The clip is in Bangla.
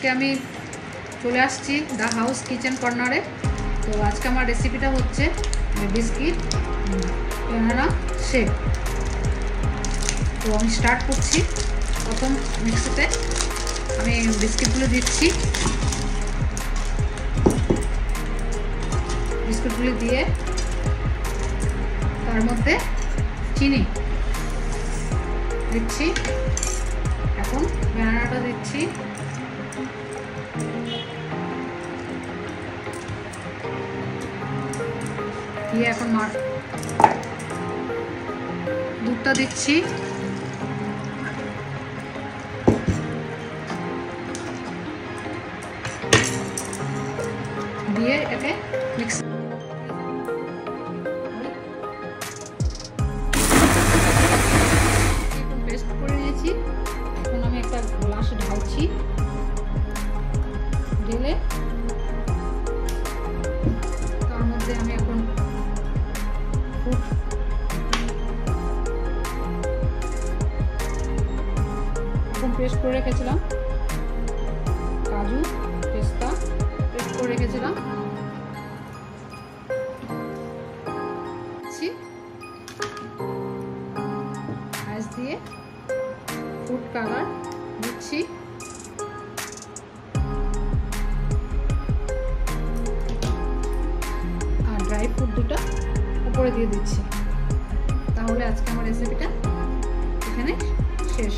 আজকে আমি চলে আসছি দ্য হাউস কিচেন কর্নারে। তো আজকে আমার রেসিপিটা হচ্ছে বিস্কিট ব্যানানা শেক। তো আমি স্টার্ট করছি। প্রথম মিক্সিতে আমি বিস্কিটগুলো দিচ্ছি। বিস্কুটগুলি দিয়ে তার মধ্যে চিনি দিচ্ছি। এখন ব্যানানাটা দিচ্ছি। দিয়ে এখন দুধটা দিচ্ছি। দিয়ে এটাকে মিক্স পেস্ট করে নিয়েছি। এখন আমি একটা গ্লাসে ঢালছি। ঢেলে তার মধ্যে আমি এখন পেস্ট করে রেখেছিলাম কাজু পেস্তা পেস্ট করে রেখেছিলাম আইস দিয়ে ফুড কালার দিচ্ছি। আর ড্রাই ফ্রুট দুটো উপরে দিয়ে দিচ্ছি। তাহলে আজকে আমার রেসিপিটা এখানে শেষ।